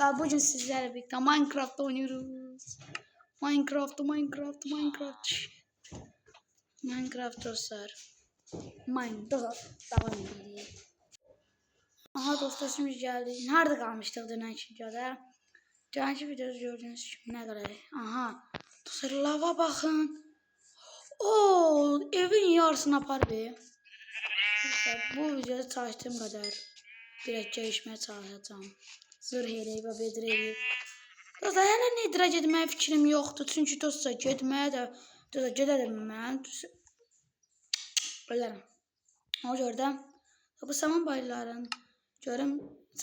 Bugün sizlerle birlikte Minecraft oynuyoruz. Minecraft dostlar. Minecraft devam edelim. Aha dostlar şimdi geldi. Nerede kalmıştık dünenki videoda? Dünenki videoda gördüğünüz gibi ne kadar. Aha. Dostlar lava bakın. Oo, evin yarısını yapar be. Dostlar, bu videoda çalıştığım kadar direkt gelişmeye çalışacağım. Zırh eləyib və bedir eləyib. Dostlar, hələ nedirə getməyə fikrim yoxdur. Çünki dostlar, getməyə də gedərəm mən. Ölərəm. Ona görə də bu saman bayırların görüm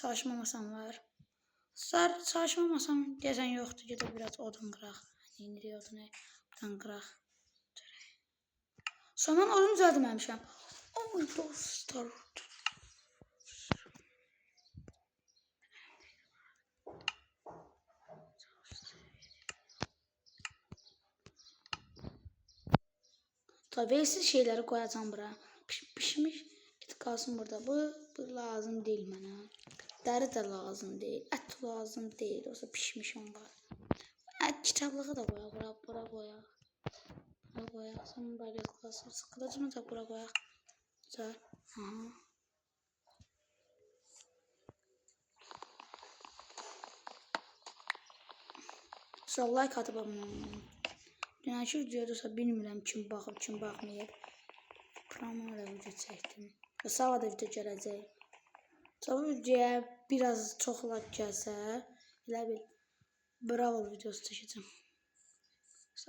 çalışmamasam var. Dostlar, çalışmamasam deyəsən yoxdur. Gedə biraz odun qıraq. İndirik odunu. Buradan qıraq. Saman odun düzəltməmişəm. Oy dostlar. Tabiitsiz şeyleri koyacağım buraya. Pişmiş et kalsın burada. Bu lazım değil bana. Deri de lazım değil. Et lazım değil. Olsa pişmiş onlar. Et kitablığı da koyak. Bura koyak. Bura koyak. Sen böyle kalsın. Sıkılıcı mı da bura koyak. Güzel. Aha. Sonra like atıp abone. Dünənki videoda bilmirəm kim baxıb, kim baxmayıb. Promoda video çəkdim. Sabah da video gələcək. Sabah videoya biraz çox like gəlsə, elə bil bravo videosu çəkəcəm.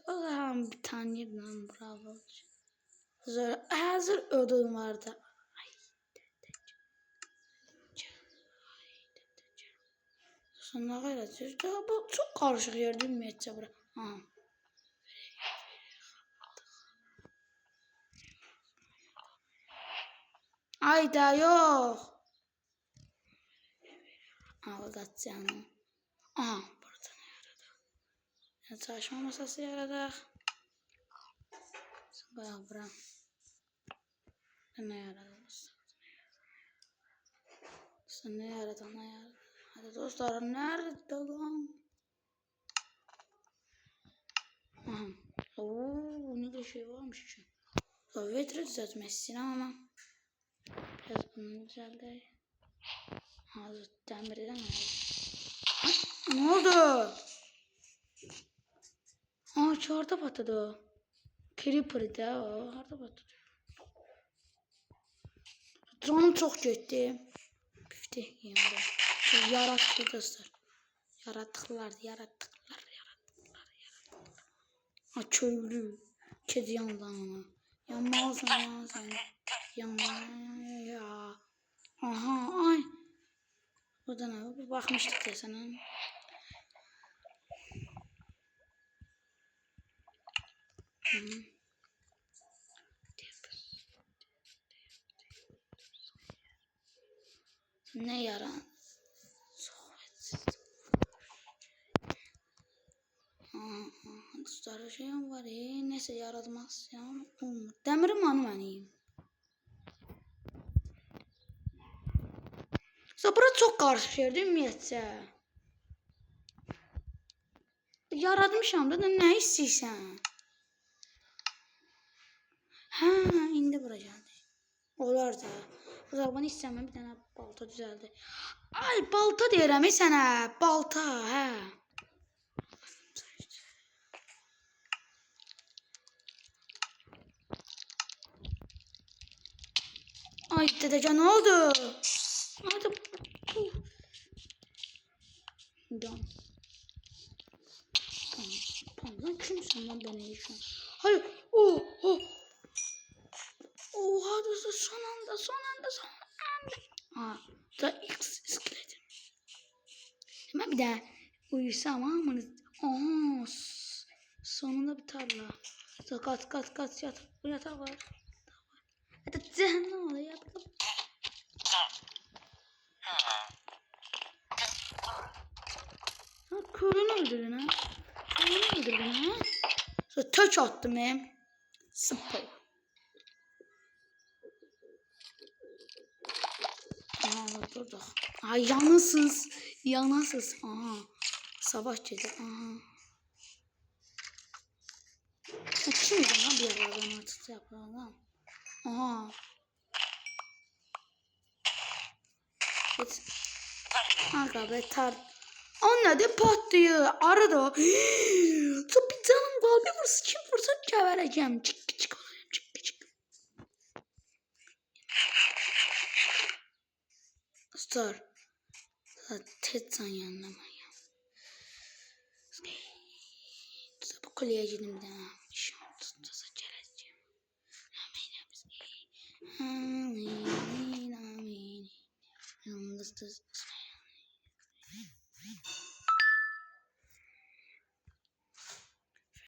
O zaman bir tanıyırdım bravo. Sonra hazır ödül vardı. Sonra gələcək. Bu çox qarışıq yerdir ümumiyyətcə bura. Ha. Ayda yok. Aldat canım. Aha burada ne yaradı? Çalışma masası yaradı. Bayağı bura. Ne yaradı? Ne yaradı? Hadi dostlar nerede lan? Aha. Oo, ne de şey varmış için. Vetre düzeltmek istedim ama biraz bunu düzeldi. Hazır demirden ne oldu? Aa çorda patladı. Creeper'dı o. Harda patladı. Canım çok gitti. Püfte yandı. Yarattı dostlar. Yarattıklar. Ha köylü. Kedi yandı ama. Yanmaz. Ya. Aha ay. Bu da ne? Bir bakmıştık ya sana. Ne yaran? Dostlar şey var ya. Neyse yaratmaz ya. Demirim hanım anıyım. Bura çok karışık yer değil mi yetsə? Yaratmışam da ne istəyirsən? Hə, indi bura gəldi. Olar da. O zaman istəməm bir dənə balta düzəldi. Ay balta deyirəm sənə. Balta, hə. Ay dedəcə nə oldu? Hadi. Tamam. Lan kimsin lan beni şu an? Hayır. Oha dostlar son anda. Ha, da iskeletim. Hemen bir daha uyusam ama aha sonunda bir tarla. Kat yatak var. Hadi cehennem oluyor yatak. Ha körünü öldürdün ha. Sonra tök attım hem. Sıpır. Aa durduk. Ay yanısız. Yanasız. Aha. Savaş dedi. Aha. Kimdi lan bir yerlerden artık yaparlar. Aha. Evet. Aga be tar. Anne de patlıyor. Arada. Bir canım var. Bir vursa kim vursa gebereceğim. Çık çık olayım. Çık çık. Star. Tetsan yanına mı ya? Bu kuleye gidim de. Şu an tutsa çeleceğim. Amin. Amin. Amin.